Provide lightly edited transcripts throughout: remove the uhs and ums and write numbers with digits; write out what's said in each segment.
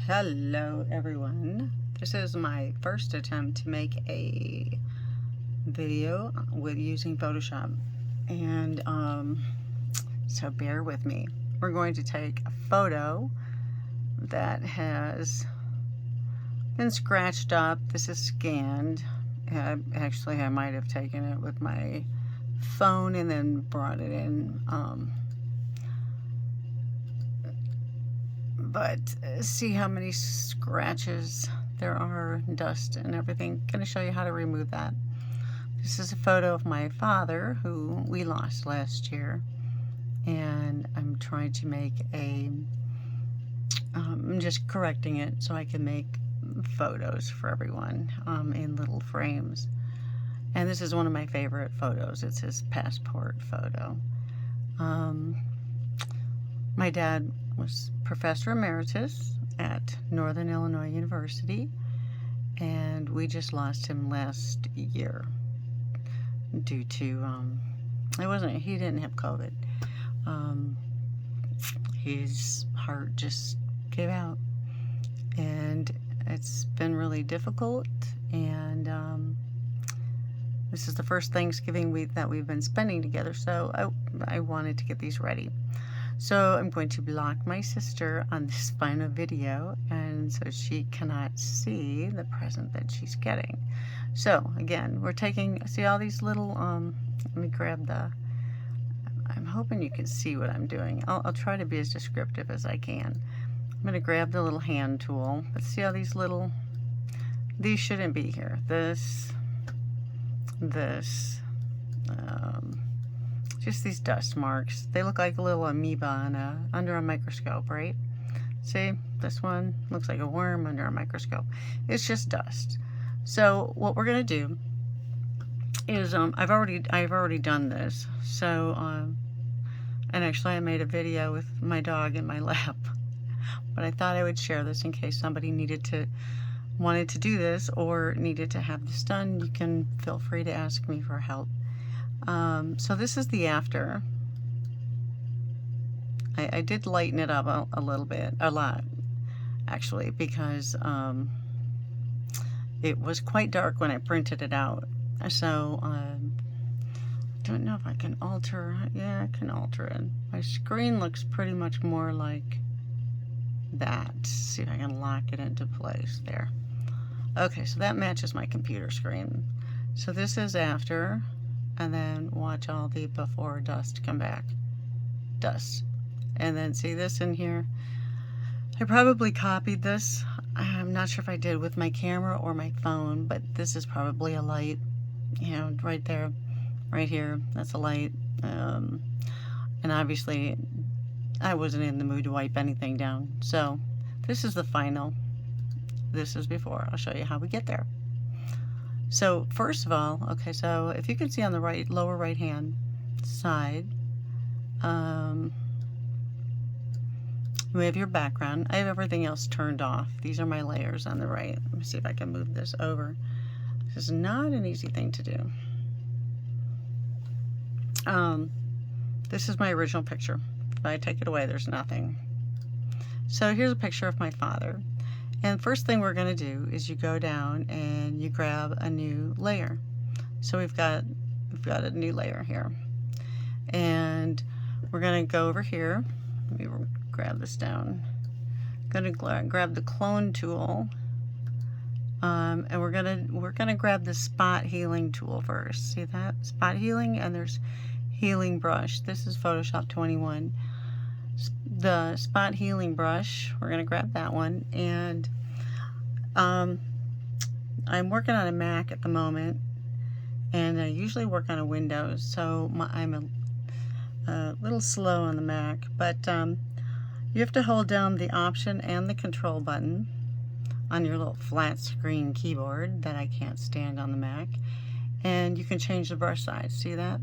Hello everyone. This is my first attempt to make a video with using Photoshop, and so bear with me. We're going to take a photo that has been scratched up. This is scanned. Actually, I might have taken it with my phone and then brought it in. But see how many scratches there are, dust and everything. I'm going to show you how to remove that. This is a photo of my father, who we lost last year, and I'm trying to make I'm just correcting it so I can make photos for everyone in little frames. And this is one of my favorite photos. It's his passport photo. My dad was Professor Emeritus at Northern Illinois University, and we just lost him last year due to, he didn't have COVID. His heart just gave out, and it's been really difficult, and this is the first Thanksgiving week that we've been spending together, so I wanted to get these ready. So I'm going to block my sister on this final video, and so she cannot see the present that she's getting. So again, we're taking, see all these little, let me grab I'm hoping you can see what I'm doing. I'll try to be as descriptive as I can. I'm going to grab the little hand tool, but see all these little, these shouldn't be here. This, just these dust marks. They look like a little amoeba under a microscope, right? See, this one looks like a worm under a microscope. It's just dust. So what we're gonna do is, I've already done this. So, and actually I made a video with my dog in my lap, but I thought I would share this in case somebody wanted to do this or needed to have this done. You can feel free to ask me for help. So this is the after. I did lighten it up a little bit, a lot actually, because it was quite dark when I printed it out. So I don't know if I can alter. Yeah, I can alter it. My screen looks pretty much more like that. Let's see if I can lock it into place there. Okay, so that matches my computer screen. So this is after. And then watch all the before dust come back. Dust. And then see this in here? I probably copied this. I'm not sure if I did with my camera or my phone, but this is probably a light. You know, right there, right here, that's a light. And obviously, I wasn't in the mood to wipe anything down. So, this is the final. This is before. I'll show you how we get there. So first of all, okay, so if you can see on the right, lower right hand side, you have your background. I have everything else turned off. These are my layers on the right. Let me see if I can move this over. This is not an easy thing to do. This is my original picture. If I take it away, there's nothing. So here's a picture of my father. And first thing we're going to do is you go down and you grab a new layer. So we've got a new layer here. And we're going to go over here. Let me grab this down. I'm going to grab the clone tool. And we're going to grab the spot healing tool first. See that? Spot healing, and there's healing brush. This is Photoshop 21. The spot healing brush, we're going to grab that one, and I'm working on a Mac at the moment, and I usually work on a Windows, so I'm a little slow on the Mac, but you have to hold down the Option and the Control button on your little flat screen keyboard that I can't stand on the Mac, and you can change the brush size. See that?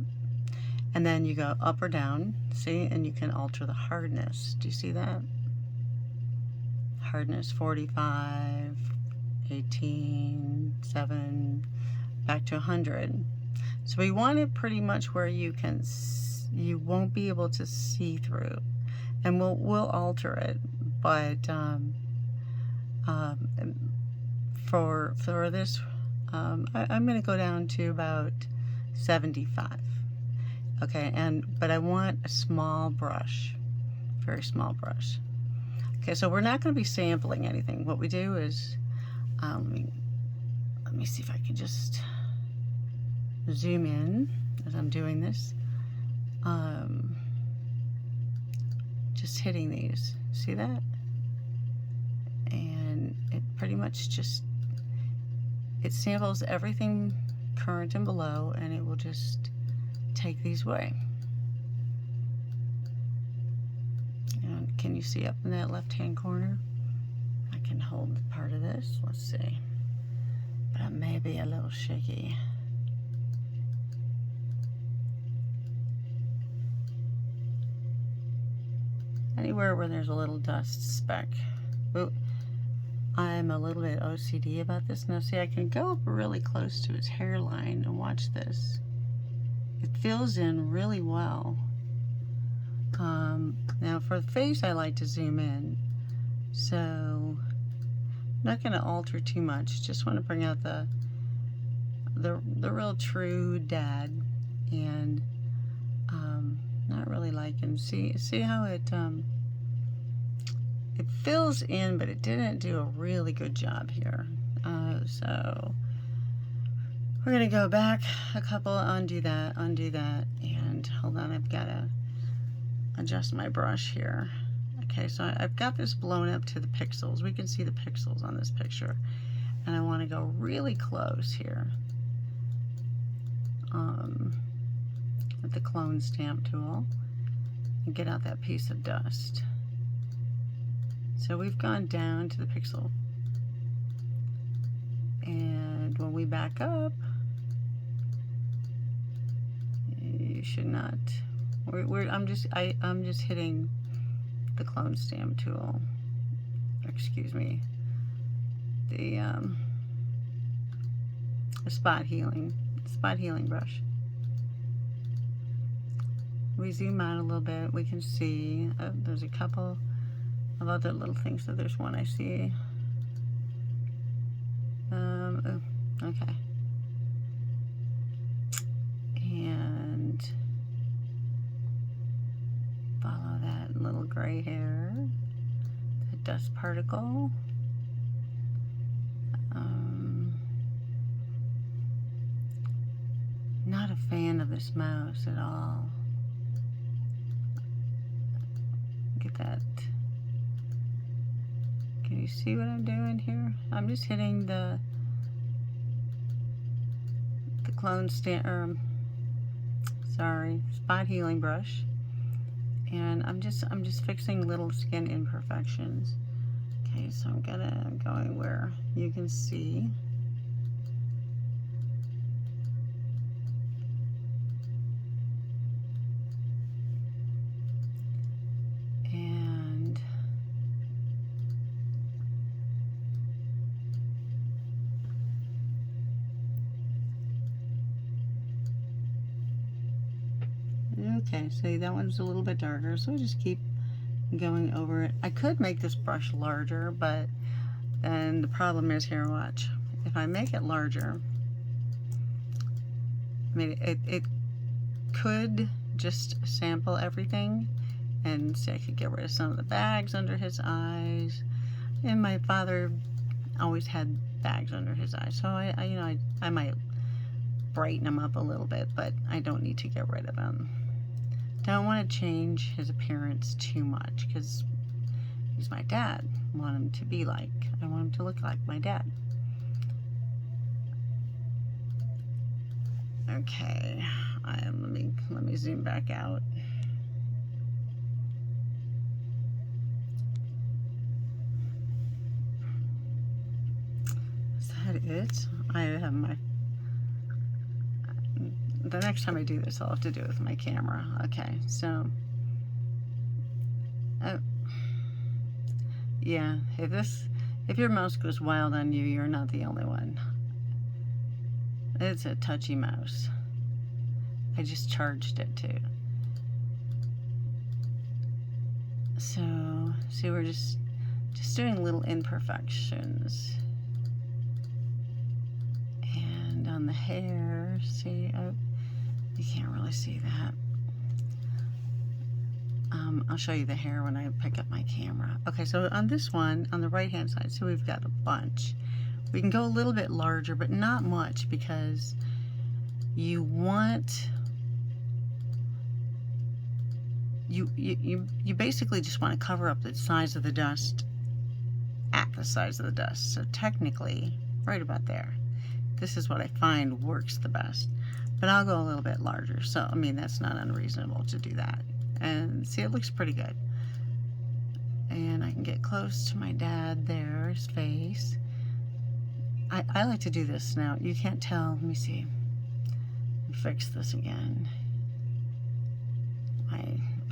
And then you go up or down, see, and you can alter the hardness. Do you see that? Hardness 45, 18, 7, back to 100. So we want it pretty much where you won't be able to see through. And we'll alter it, but For this, I'm going to go down to about 75. Okay, but I want a small brush, very small brush. Okay, so we're not going to be sampling anything. What we do is, let me see if I can just zoom in as I'm doing this. Just hitting these, see that? And it pretty much just, it samples everything current and below, and it will just take these away. And can you see up in that left-hand corner? I can hold part of this. Let's see. But I may be a little shaky. Anywhere where there's a little dust speck. Ooh, I'm a little bit OCD about this. Now see, I can go up really close to his hairline and watch this. It fills in really well. Now for the face, I like to zoom in. So I'm not going to alter too much. Just want to bring out the real true dad, and not really liking. See how it fills in, but it didn't do a really good job here. So we're gonna go back a couple, undo that, and hold on, I've got to adjust my brush here. Okay, so I've got this blown up to the pixels. We can see the pixels on this picture, and I want to go really close here with the clone stamp tool and get out that piece of dust. So we've gone down to the pixel, and when we back up, you should not. I'm just hitting the clone stamp tool. Excuse me. The spot healing brush. We zoom out a little bit. We can see there's a couple of other little things. So there's one I see. Oh, okay. And follow that little gray hair, the dust particle. Not a fan of this mouse at all. Get that. Can you see what I'm doing here? I'm just hitting the clone stamp, spot healing brush, and I'm just fixing little skin imperfections. Okay, so I'm going where you can see. And okay, see, that one's a little bit darker, so just keep going over it. I could make this brush larger, but then the problem is here, watch. If I make it larger, I mean, it could just sample everything, and say I could get rid of some of the bags under his eyes. And my father always had bags under his eyes, so I might brighten him up a little bit, but I don't need to get rid of him. Don't want to change his appearance too much because he's my dad. I want him to be like, I want him to look like my dad. Okay, let me zoom back out. Is that it? I have my. The next time I do this, I'll have to do it with my camera. Okay, so. Yeah, if your mouse goes wild on you, you're not the only one. It's a touchy mouse. I just charged it too. So, see, we're just Just doing little imperfections. And on the hair, see, oh, you can't really see that. I'll show you the hair when I pick up my camera. Okay, so on this one, on the right-hand side, so we've got a bunch. We can go a little bit larger, but not much, because you want, you basically just want to cover up the size of the dust at the size of the dust. So technically, right about there. This is what I find works the best. But I'll go a little bit larger. So, I mean, that's not unreasonable to do that. And see, it looks pretty good. And I can get close to my dad there, his face. I like to do this now. You can't tell. Let me see. Fix this again.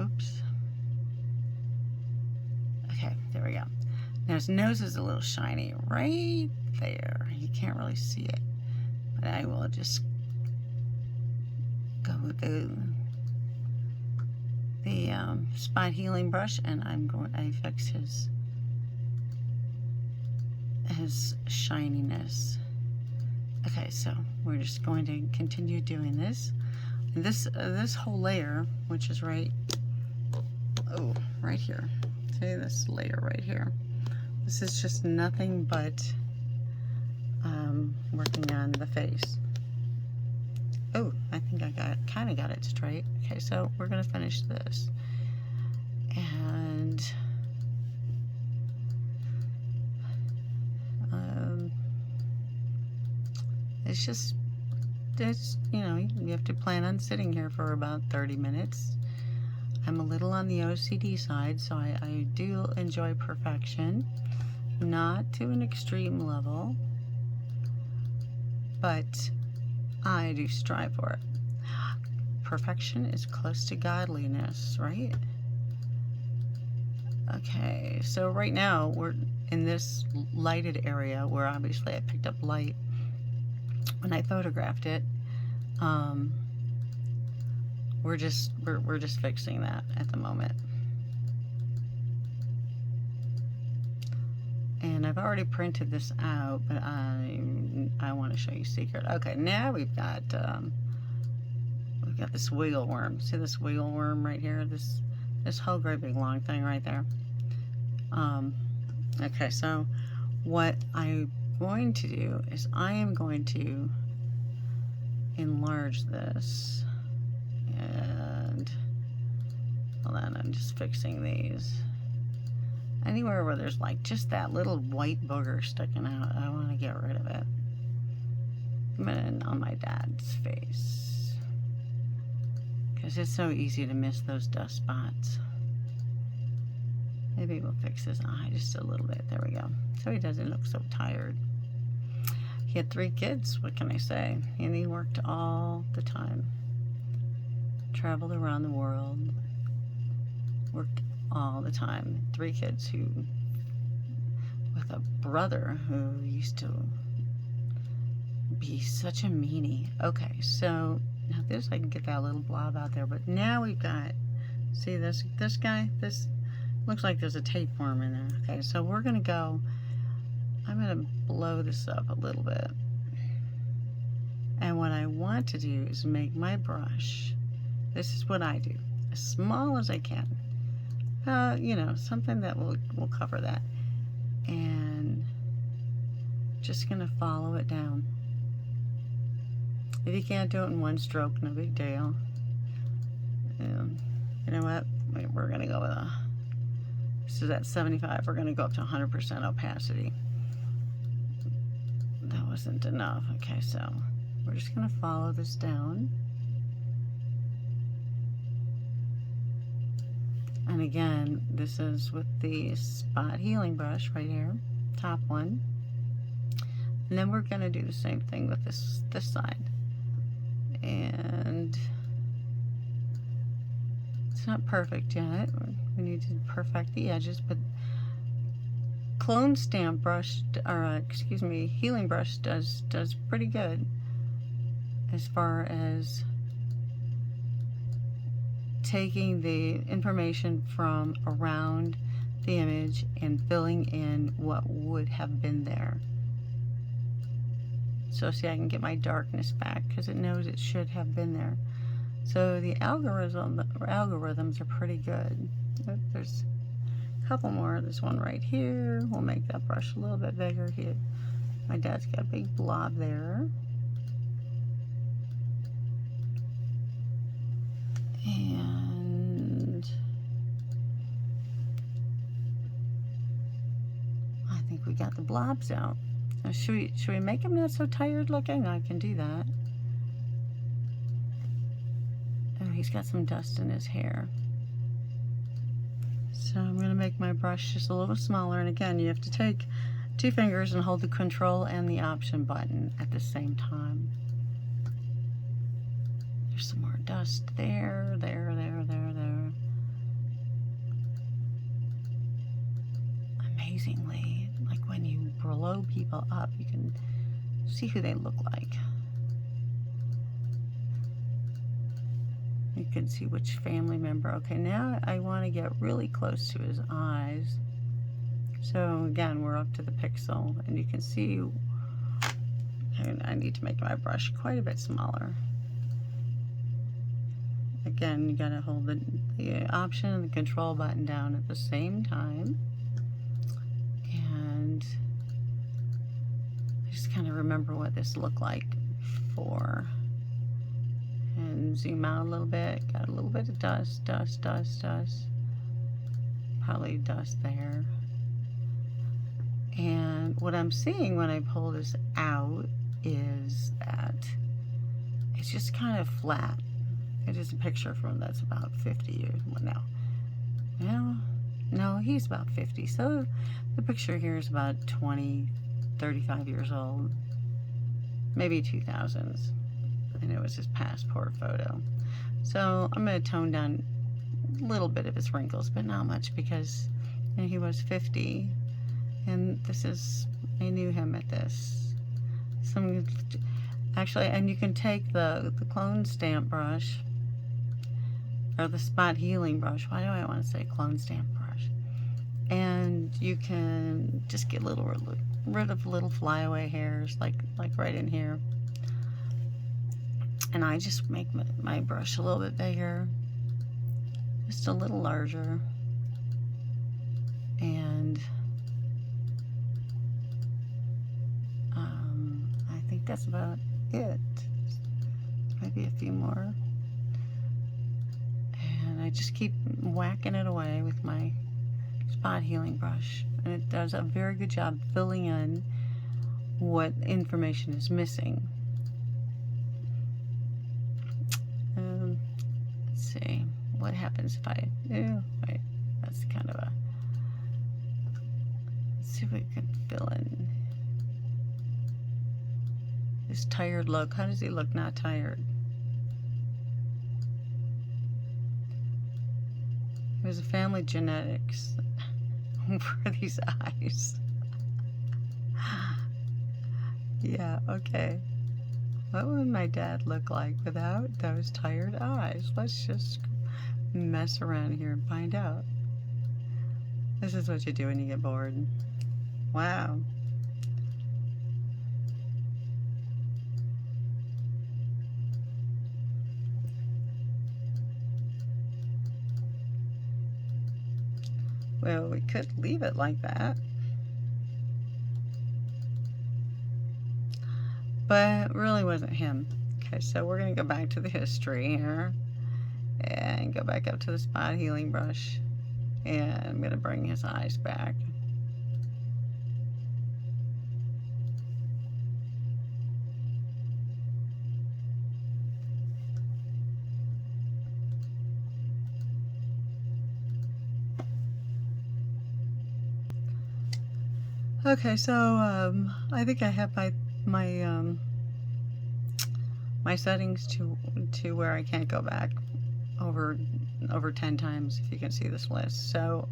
Oops. Okay, there we go. Now his nose is a little shiny right there. You can't really see it. But I will just go with the spot healing brush, and I fix his shininess. Okay, so we're just going to continue doing this. And this whole layer, which is right here. See this layer right here. This is just nothing but working on the face. Oh, I think I kind of got it straight. Okay, so we're gonna finish this, and it's you know, you have to plan on sitting here for about 30 minutes. I'm a little on the OCD side, so I do enjoy perfection, not to an extreme level, but I do strive for it. Perfection is close to godliness, right? Okay, so right now we're in this lighted area where obviously I picked up light when I photographed it. We're just fixing that at the moment. And I've already printed this out, but I want to show you secret. Okay, now we've got this wiggle worm. See this wiggle worm right here? This whole great big long thing right there. Okay, so what I'm going to do is I am going to enlarge this, and hold on, I'm just fixing these. Anywhere where there's like just that little white booger sticking out, I want to get rid of it. And on my dad's face, because it's so easy to miss those dust spots. Maybe we'll fix his eye just a little bit. There we go. So he doesn't look so tired. He had 3 kids, what can I say? And he worked all the time. Traveled around the world. Worked all the time. 3 kids with a brother who used to be such a meanie. Okay, so now this, I can get that little blob out there, but now we've got, see this guy? This looks like there's a tapeworm in there. Okay, so we're gonna go, I'm gonna blow this up a little bit. And what I want to do is make my brush, this is what I do, as small as I can. You know, something that will cover that. And just gonna follow it down. If you can't do it in one stroke, no big deal. You know what? We're gonna go with this is at 75. We're gonna go up to 100% opacity. That wasn't enough. Okay, so we're just gonna follow this down. And again, this is with the spot healing brush right here, top one. And then we're gonna do the same thing with this side. And it's not perfect yet. We need to perfect the edges, but clone stamp brush, or excuse me, healing brush does pretty good as far as taking the information from around the image and filling in what would have been there. So see, I can get my darkness back because it knows it should have been there. So the algorithms are pretty good. There's a couple more. There's one right here. We'll make that brush a little bit bigger here. My dad's got a big blob there. And I think we got the blobs out. Now should we make him not so tired looking? I can do that. Oh, he's got some dust in his hair. So I'm going to make my brush just a little smaller. And again, you have to take 2 fingers and hold the control and the option button at the same time. There's some more dust there, there. Amazingly, like when you blow people up, you can see who they look like. You can see which family member. Okay, now I want to get really close to his eyes. So again, we're up to the pixel, and you can see, and I need to make my brush quite a bit smaller. Again, you gotta hold the option and the control button down at the same time. And I just kind of remember what this looked like before. And zoom out a little bit. Got a little bit of dust. Probably dust there. And what I'm seeing when I pull this out is that it's just kind of flat. It is a picture from that's about 50 years. Well, no, he's about 50. So the picture here is about 35 years old. Maybe 2000s. And it was his passport photo. So I'm going to tone down a little bit of his wrinkles, but not much because he was 50. And this is, I knew him at this. Actually, and you can take the clone stamp brush, or the spot healing brush. Why do I want to say clone stamp brush? And you can just get rid of little flyaway hairs, like right in here. And I just make my brush a little bit bigger, just a little larger. And I think that's about it. Maybe a few more. And I just keep whacking it away with my spot healing brush. And it does a very good job filling in what information is missing. Let's see, what happens if I do? Wait, that's kind of a, let's see if we can fill in this tired look. How does he look not tired? There's a family genetics for these eyes. Yeah, okay. What would my dad look like without those tired eyes? Let's just mess around here and find out. This is what you do when you get bored. Wow. Well, we could leave it like that. But it really wasn't him. Okay, so we're going to go back to the history here. And go back up to the spot healing brush. And I'm going to bring his eyes back. Okay, so I think I have my settings to where I can't go back over 10 times, if you can see this list. So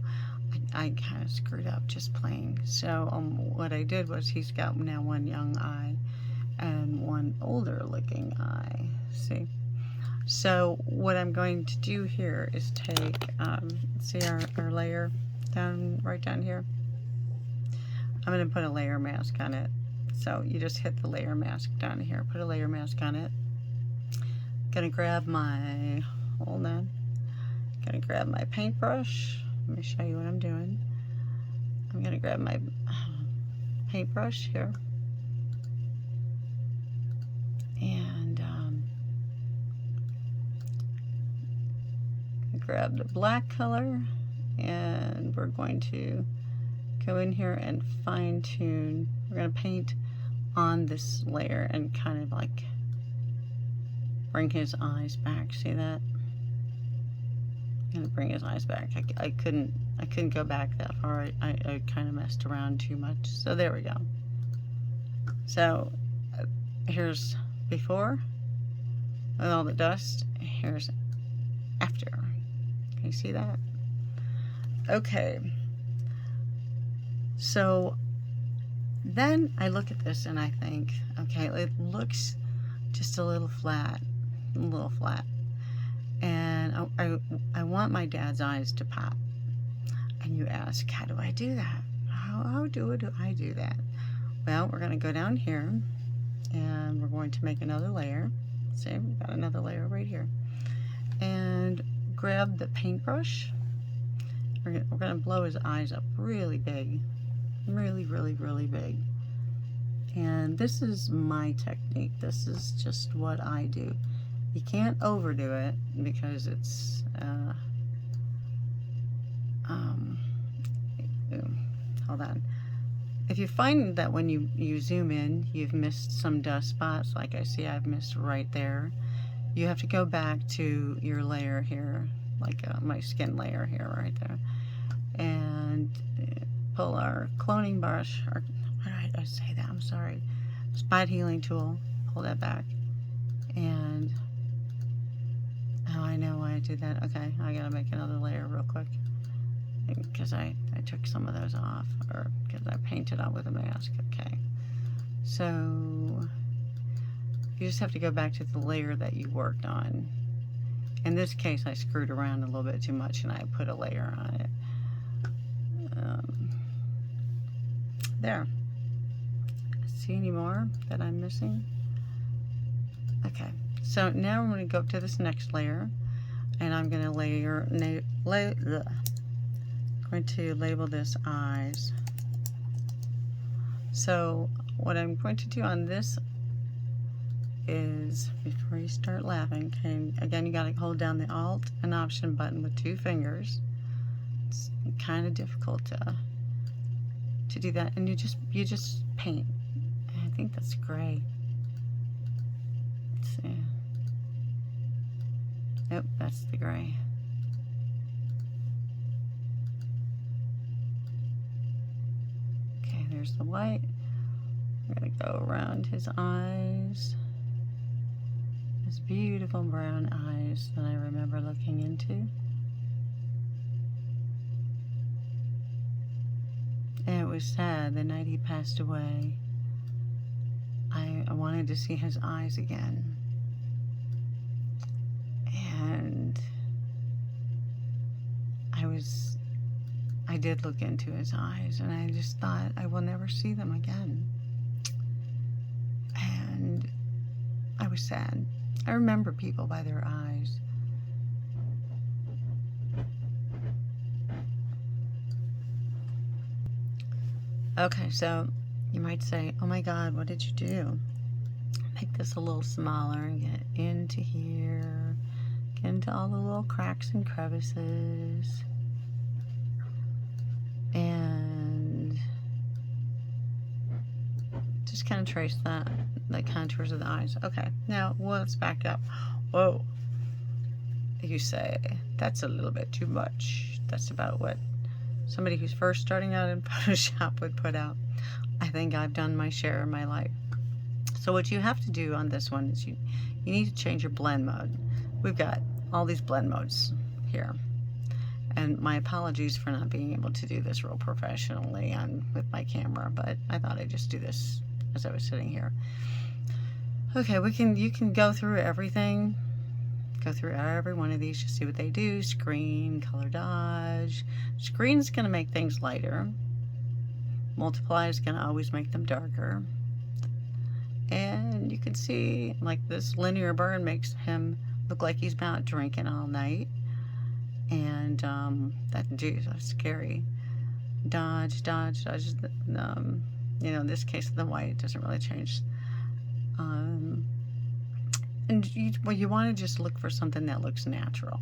I kind of screwed up just plain. So what I did was he's got now one young eye and one older looking eye. See? So what I'm going to do here is take see our layer right down here. I'm going to put a layer mask on it. So you just hit the layer mask down here. Put a layer mask on it. Gonna grab my, hold on. Gonna grab my paintbrush. Let me show you what I'm doing. I'm gonna grab my paintbrush here. And grab the black color. And we're going to go in here and fine tune. We're going to paint on this layer and kind of like bring his eyes back. See that? I'm going to bring his eyes back. I couldn't go back that far. I kind of messed around too much. So there we go. So here's before with all the dust. Here's after. Can you see that? Okay. So then I look at this and I think, okay, it looks just a little flat, and I want my dad's eyes to pop. And you ask, how do I do that? How do I do that? Well, we're going to go down here and we're going to make another layer. See, we've got another layer right here. And grab the paintbrush. We're going to blow his eyes up really big. Really big. And this is my technique. This is just what I do. You can't overdo it because it's hold on. If you find that when you zoom in you've missed some dust spots, like I see I've missed right there, you have to go back to your layer here, like my skin layer here right there, and pull our cloning brush, or why did I say that? I'm sorry. Spot healing tool. Pull that back. And oh, I know why I did that. Okay, I gotta make another layer real quick because I took some of those off, or because I painted out with a mask. Okay, so you just have to go back to the layer that you worked on. In this case, I screwed around a little bit too much and I put a layer on it. There. See any more that I'm missing? Okay, so now I'm going to go up to this next layer, and I'm going to label this eyes. So what I'm going to do on this is, before you start laughing, okay, again you got to hold down the Alt and Option button with 2 fingers. It's kind of difficult to do that, and you just paint. I think that's gray. Let's see. Yep, that's the gray. Okay, there's the white. We're gonna go around his eyes. His beautiful brown eyes that I remember looking into. And it was sad the night he passed away. I wanted to see his eyes again. And I did look into his eyes, and I just thought I will never see them again. And I was sad. I remember people by their eyes. Okay, so you might say, oh my God, what did you do? Make this a little smaller and get into here. Get into all the little cracks and crevices. And just kind of trace the contours of the eyes. Okay, now let's back up. Whoa. You say, that's a little bit too much. That's about what somebody who's first starting out in Photoshop would put out. I think I've done my share in my life. So what you have to do on this one is you need to change your blend mode. We've got all these blend modes here. And my apologies for not being able to do this real professionally with my camera, but I thought I'd just do this as I was sitting here. Okay, you can go through everything. go through every one of these to see what they do. Screen, color dodge. Screen's going to make things lighter. Multiply is going to always make them darker. And you can see, like, this linear burn makes him look like he's been out drinking all night. And geez, that's scary. Dodge, dodge, dodge. You know, in this case, the white doesn't really change. And you want to just look for something that looks natural.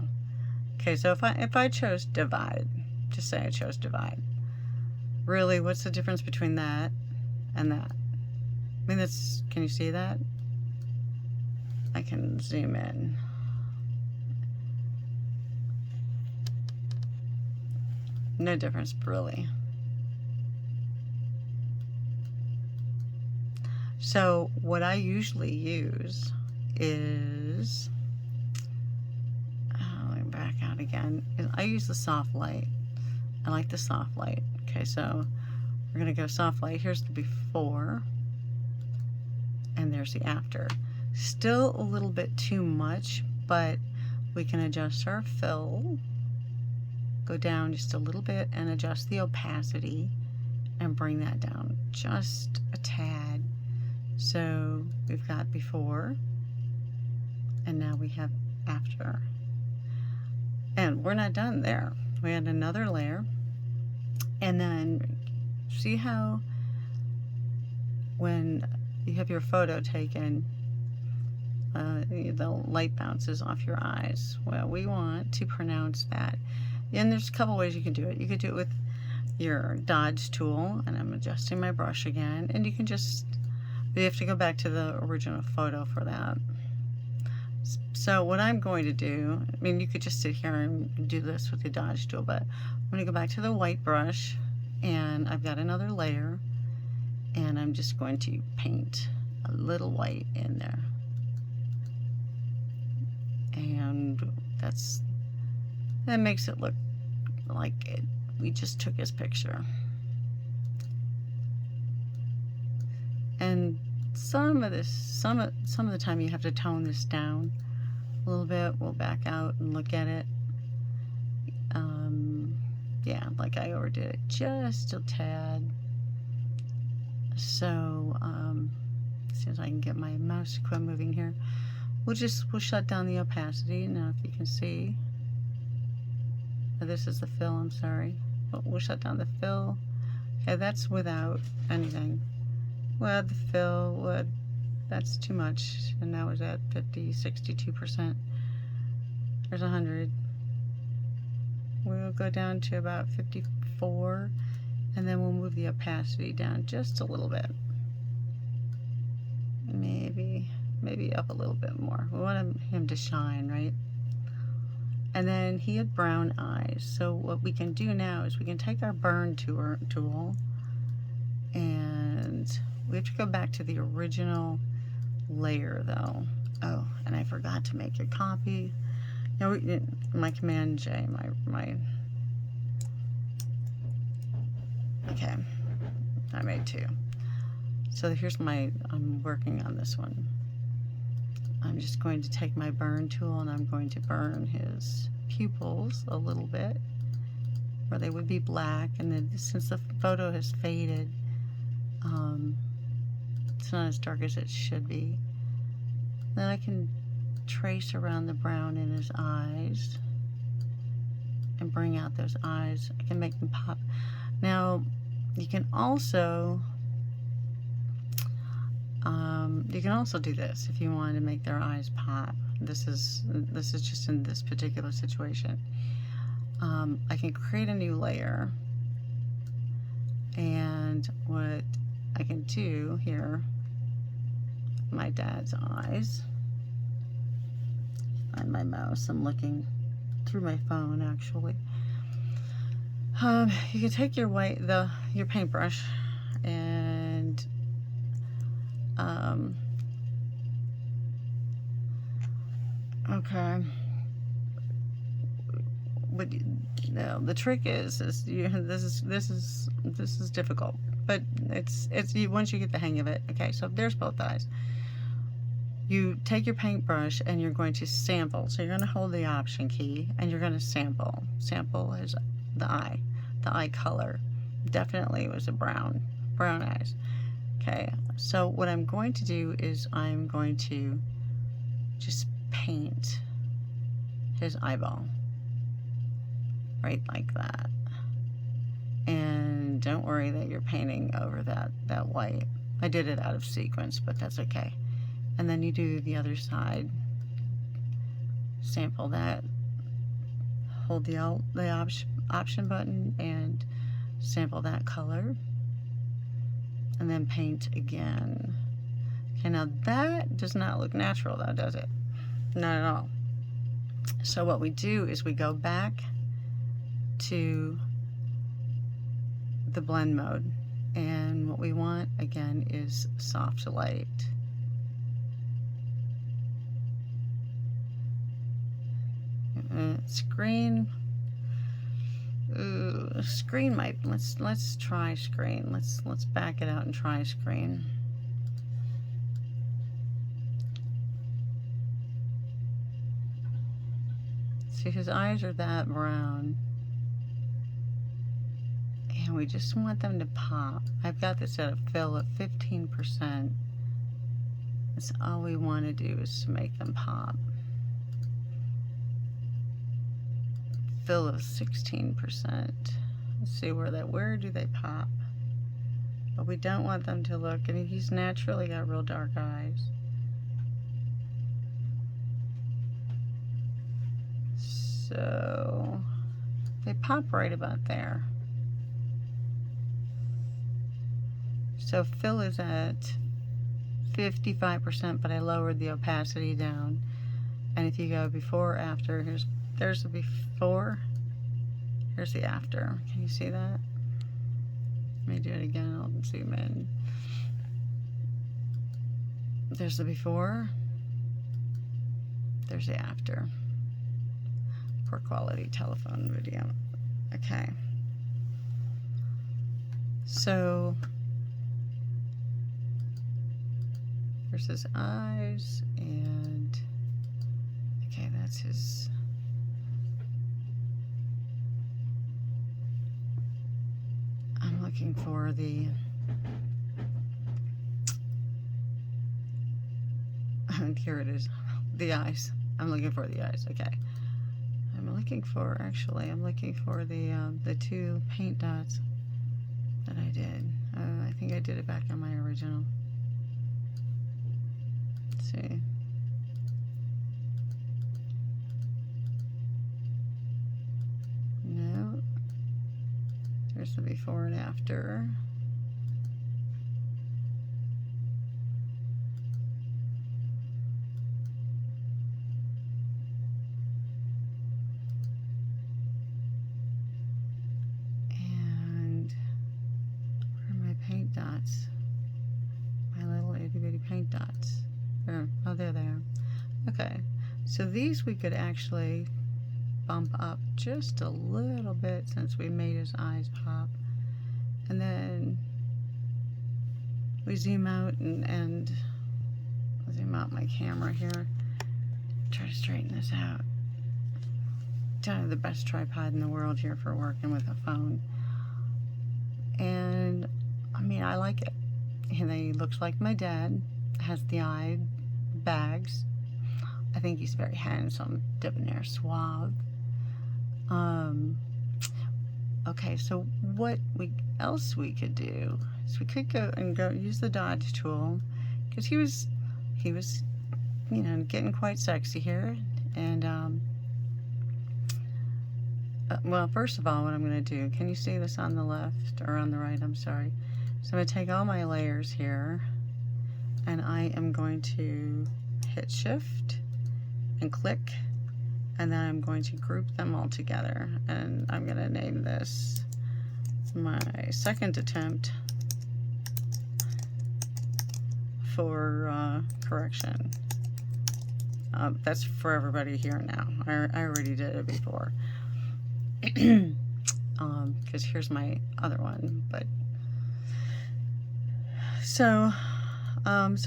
Okay, so if I chose divide, just say I chose divide. Really, what's the difference between that and that? I mean, can you see that? I can zoom in. No difference, really. So what I usually use is, let me back out again. I use the soft light. I like the soft light. Okay, so we're gonna go soft light. Here's the before, and there's the after. Still a little bit too much, but we can adjust our fill. Go down just a little bit and adjust the opacity and bring that down just a tad. So we've got before, and now we have after. And we're not done there. We add another layer, and then see how when you have your photo taken, the light bounces off your eyes. Well, we want to pronounce that. And there's a couple ways you can do it. You could do it with your dodge tool, and I'm adjusting my brush again, and you can just, you have to go back to the original photo for that. So what I'm going to do, I mean, you could just sit here and do this with the dodge tool, but I'm going to go back to the white brush, and I've got another layer, and I'm just going to paint a little white in there. And that makes it look like we just took his picture. And some of the time you have to tone this down a little bit. We'll back out and look at it. Yeah, like I overdid it just a tad. So as soon as I can get my mouse to quit moving here, we'll shut down the opacity. Now if you can see, this is the fill, I'm sorry. We'll shut down the fill. Okay, that's without anything. Well, the fill, that's too much. And now it's at 62%. There's 100. We'll go down to about 54. And then we'll move the opacity down just a little bit. Maybe up a little bit more. We want him to shine, right? And then he had brown eyes. So what we can do now is we can take our burn tool, and we have to go back to the original layer though. Oh, and I forgot to make a copy. No, my Command J, okay, I made two. So here's I'm working on this one. I'm just going to take my burn tool, and I'm going to burn his pupils a little bit where they would be black, and then since the photo has faded, it's not as dark as it should be. Then I can trace around the brown in his eyes and bring out those eyes. I can make them pop. Now you can also do this if you want to make their eyes pop. This is just in this particular situation. I can create a new layer, and what I can do here, my dad's eyes, and my mouse, I'm looking through my phone actually. You can take your your paintbrush, and okay. But no, the trick is this is difficult, but it's once you get the hang of it. Okay, so there's both eyes. you take your paintbrush and you're going to sample. So you're going to hold the Option key and you're going to sample. Sample is the eye color. Definitely was a brown eyes. Okay, so what I'm going to do is I'm going to just paint his eyeball right like that. And don't worry that you're painting over that white. I did it out of sequence, but that's okay. And then you do the other side. Sample that. Hold the option button and sample that color. And then paint again. Okay, now that does not look natural though, does it? Not at all. So what we do is we go back to the blend mode. And what we want again is soft light. Screen. Ooh, screen might. Let's try screen. Let's back it out and try screen. See, his eyes are that brown, and we just want them to pop. I've got this at a fill at 15%. That's all we want to do is to make them pop. Fill of 16%. Let's see where do they pop? But we don't want them to look, and he's naturally got real dark eyes. So they pop right about there. So fill is at 55%, but I lowered the opacity down. And if you go before, after, there's the before, here's the after. Can you see that? Let me do it again. I'll zoom in. There's the before, there's the after. Poor quality telephone video. Okay. So there's his eyes, and okay, that's his. I'm looking for the. Here it is. The eyes. I'm looking for the eyes. Okay. I'm looking for the two paint dots that I did. I think I did it back on my original. Let's see. No. There's the before and after. Paint dots, my little itty bitty paint dots. Oh, there they are. Okay, so these we could actually bump up just a little bit since we made his eyes pop, and then we zoom out and zoom out my camera here. Try to straighten this out. Don't have the best tripod in the world here for working with a phone, and I mean, I like it. He looks like my dad, has the eye bags. I think he's very handsome, debonair, suave. Okay, so what else we could do is we could go use the dodge tool, because he was, you know, getting quite sexy here. And well, first of all, what I'm going to do, can you see this on the left or on the right? I'm sorry. So I'm going to take all my layers here, and I am going to hit shift and click, and then I'm going to group them all together, and I'm going to name this my second attempt for correction. That's for everybody here now. I already did it before. Because here's my other one, but so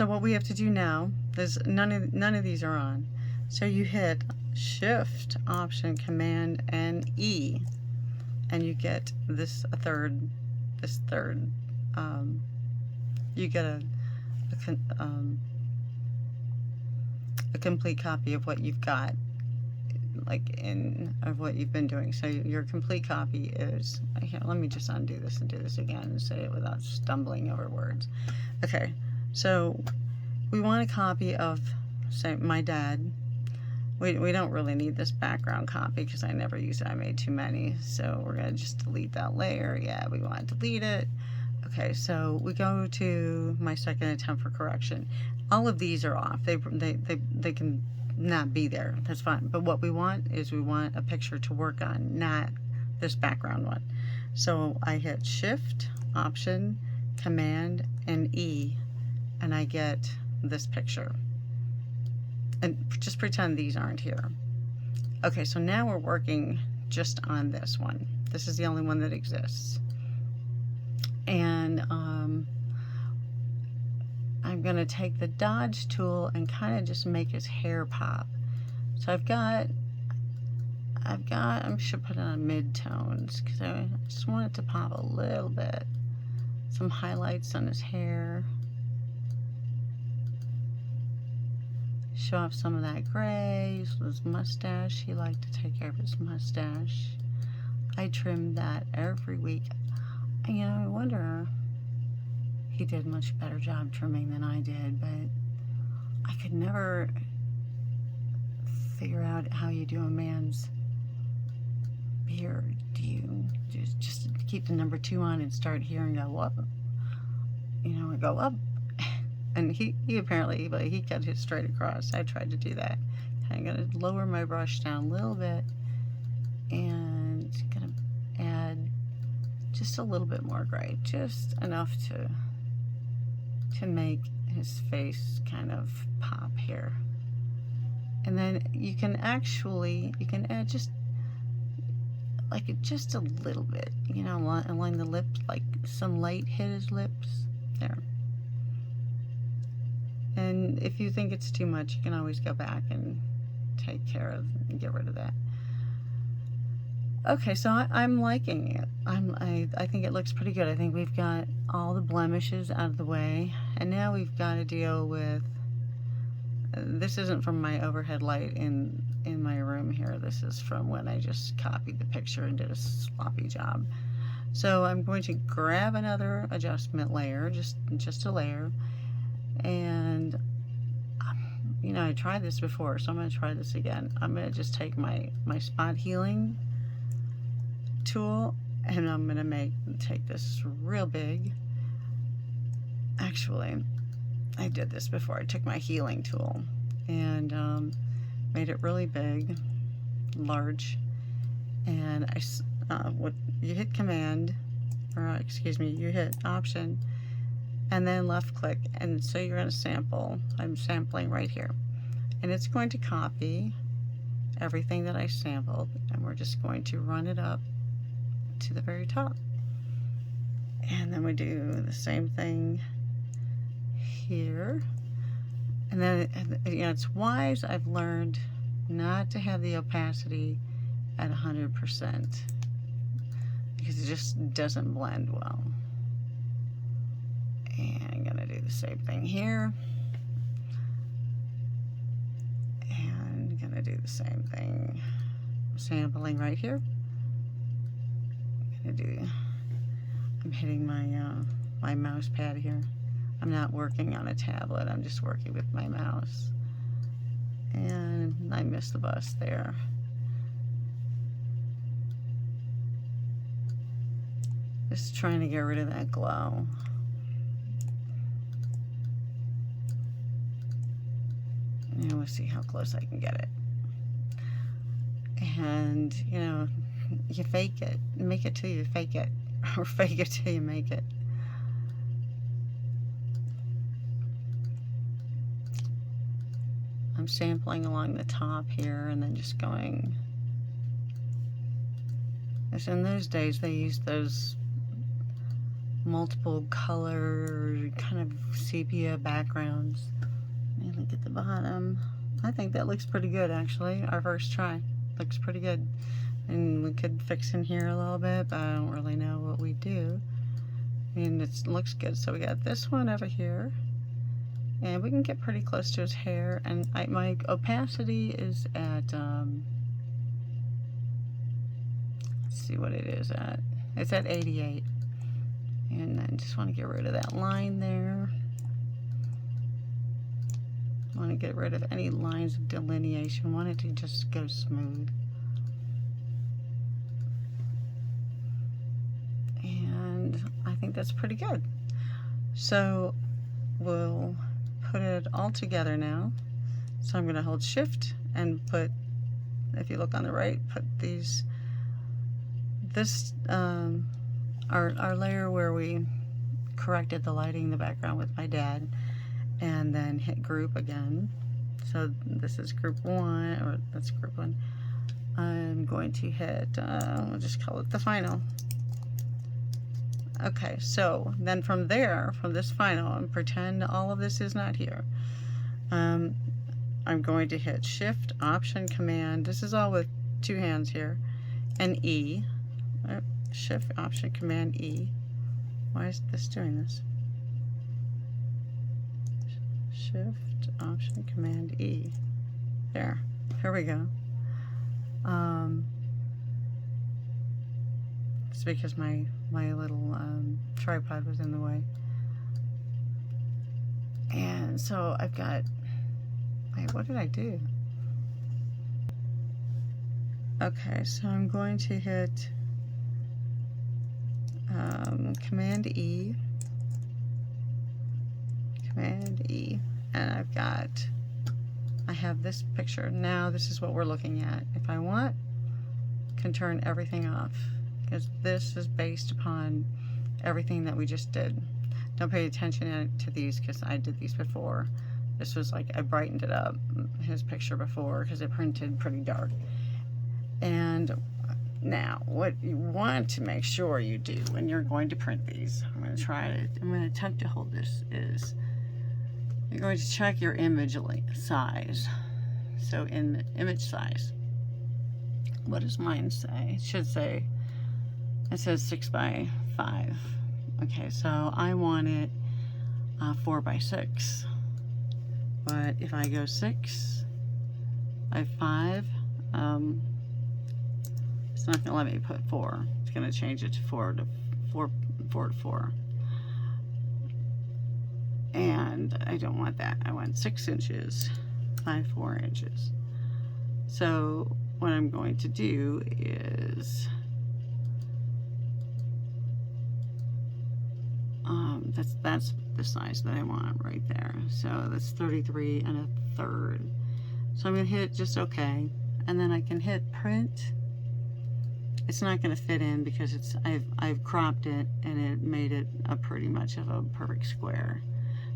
what we have to do now There's none of these are on. So you hit Shift, Option, Command, and E, and you get this third. You get a complete copy of what you've got, like of what you've been doing. So your complete copy is here. Let me just undo this and do this again and say it without stumbling over words. Okay, so we want a copy of, say, my dad. We don't really need this background copy because I never use it. I made too many, so we're gonna just delete that layer. Yeah, we want to delete it. Okay, so we go to my second attempt for correction. All of these are off. They can not be there. That's fine. But what we want is we want a picture to work on, not this background one. So I hit Shift, Option, Command, and E, and I get this picture. And just pretend these aren't here. Okay, so now we're working just on this one. This is the only one that exists. And I'm gonna take the dodge tool and kind of just make his hair pop. So I should put it on mid-tones because I just want it to pop a little bit. Some highlights on his hair. Show off some of that gray, his mustache. He liked to take care of his mustache. I trimmed that every week. You know, I wonder, he did a much better job trimming than I did, but I could never figure out how you do a man's beard. Do you just keep the number 2 on and start here and go up? You know, and go up. And he apparently, but he cut it straight across. I tried to do that. I'm gonna lower my brush down a little bit and gonna add just a little bit more gray, just enough to make his face kind of pop here. And then you can add just a little bit, you know, along the lips, like some light hit his lips there. And if you think it's too much, you can always go back and take care of and get rid of that. Okay, so I'm liking it. I think it looks pretty good. I think we've got all the blemishes out of the way, and now we've got to deal with. This isn't from my overhead light in my room here. This is from when I just copied the picture and did a sloppy job. So I'm going to grab another adjustment layer, just a layer. And you know, I tried this before, so I'm going to try this again. I'm going to just take my spot healing tool, and I'm going to take this real big. Actually, I did this before. I took my healing tool and made it really big, large, and you hit Command, or excuse me, you hit Option, and then left click, and so you're going to sample. I'm sampling right here, and it's going to copy everything that I sampled, and we're just going to run it up to the very top. And then we do the same thing here. And then, you know, it's wise, I've learned not to have the opacity at 100% because it just doesn't blend well. And I'm gonna do the same thing here, and gonna do the same thing, sampling right here. I'm hitting my mouse pad here. I'm not working on a tablet, I'm just working with my mouse. And I missed the bus there. Just trying to get rid of that glow. And we'll see how close I can get it. And, you know, you fake it. Make it till you fake it. Or fake it till you make it. I'm sampling along the top here and then just going. As in those days, they used those multiple color, kind of sepia backgrounds. And Look at the bottom. I think that looks pretty good, actually. Our first try looks pretty good. And we could fix in here a little bit, but I don't really know what we do. And it looks good. So we got this one over here. And we can get pretty close to his hair. And my opacity is at, let's see what it is at. It's at 88. And I just want to get rid of that line there. I want to get rid of any lines of delineation. I want it to just go smooth. And I think that's pretty good. So we'll put it all together now. So I'm going to hold shift and put, if you look on the right, put these, our layer where we corrected the lighting in the background with my dad, and then hit group again. So this is group 1, or that's group 1. I'm going to hit, we'll just call it the final. Okay, so then from there, from this final, and pretend all of this is not here, I'm going to hit Shift, Option, Command. This is all with 2 hands here, and E. Shift, Option, Command, E. Why is this doing this? Shift, Option, Command, E. There. Here we go. It's because my little tripod was in the way. And so I've got, wait, what did I do? Okay, so I'm going to hit Command E, and I have this picture. Now this is what we're looking at. If I want, can turn everything off, because this is based upon everything that we just did. Don't pay attention to these, because I did these before. This was like, I brightened it up, his picture before, because it printed pretty dark. And now, what you want to make sure you do when you're going to print these, I'm going to attempt to hold this, is you're going to check your image size. So in the image size, what does mine say? It should say, it says 6 by 5. Okay, so I want it 4 by 6. But if I go 6 by 5, it's not going to let me put 4. It's going to change it to 4 to 4. And I don't want that. I want 6 inches by 4 inches. So what I'm going to do is that's the size that I want right there. So that's 33 1/3. So I'm going to hit just OK, and then I can hit print. It's not going to fit in because I've cropped it and it made it pretty much of a perfect square.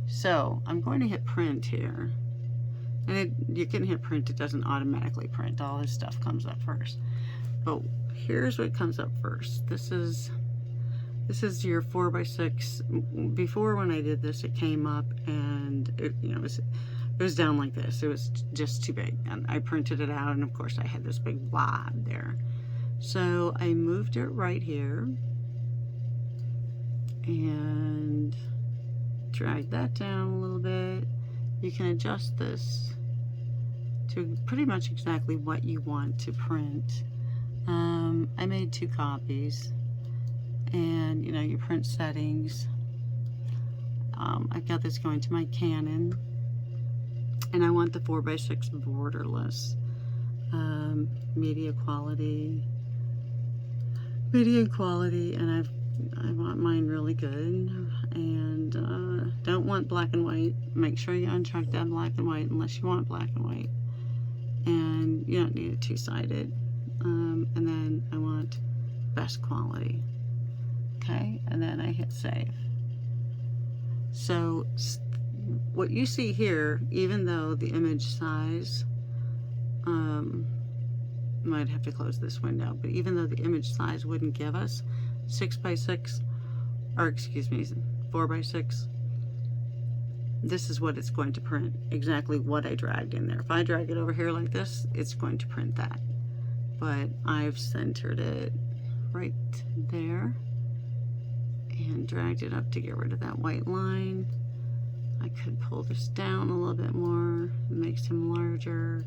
So I'm going to hit print here, and you can hit print. It doesn't automatically print. All this stuff comes up first. But here's what comes up first. This is your 4 by 6. Before, when I did this, it came up and it was down like this. It was just too big, and I printed it out, and of course I had this big blob there. So I moved it right here and drag that down a little bit. You can adjust this to pretty much exactly what you want to print. I made 2 copies, and you print settings. I've got this going to my Canon, and I want the 4 by 6 borderless. Media quality, and I want mine really good, and don't want black and white. Make sure you uncheck that black and white unless you want black and white, and you don't need it 2-sided. And then I want best quality. Okay, and then I hit save. So what you see here, even though the image size, might have to close this window, but even though the image size wouldn't give us 6 by 6, or excuse me, 4 by 6, this is what it's going to print, exactly what I dragged in there. If I drag it over here like this, it's going to print that. But I've centered it right there and dragged it up to get rid of that white line. I could pull this down a little bit more, makes him larger,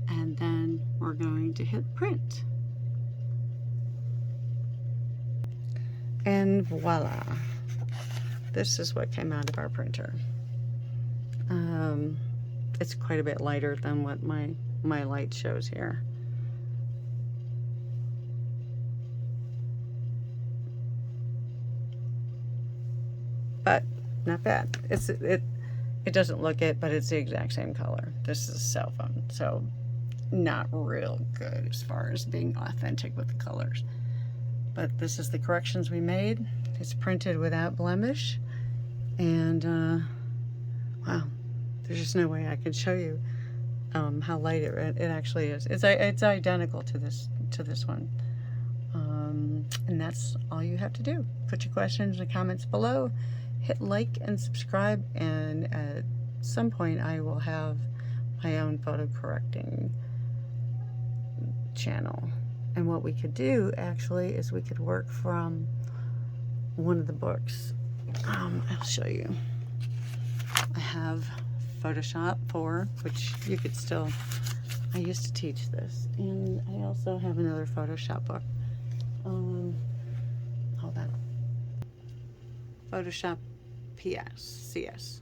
and then we're going to hit print. And voila, this is what came out of our printer. It's quite a bit lighter than what my light shows here. But not bad. It doesn't look it, but it's the exact same color. This is a cell phone, so not real good as far as being authentic with the colors. But this is the corrections we made. It's printed without blemish, and wow, there's just no way I could show you how light it actually is. It's identical to this one. And that's all you have to do. Put your questions in the comments below. Hit like and subscribe, and at some point I will have my own photo correcting channel. And what we could do actually is we could work from one of the books. I'll show you. I have Photoshop 4, which you could still, I used to teach this, and I also have another Photoshop book. Hold on. Photoshop CS.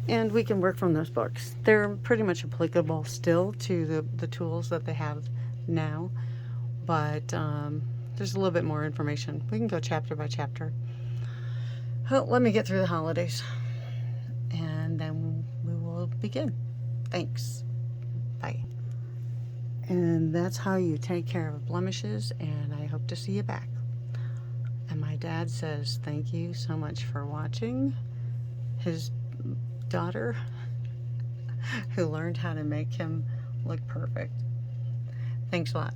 And we can work from those books. They're pretty much applicable still to the tools that they have now, but there's a little bit more information. We can go chapter by chapter. Well, let me get through the holidays, and then we will begin. Thanks. Bye. And that's how you take care of blemishes, and I hope to see you back. And my dad says thank you so much for watching. His daughter who learned how to make him look perfect. Thanks a lot.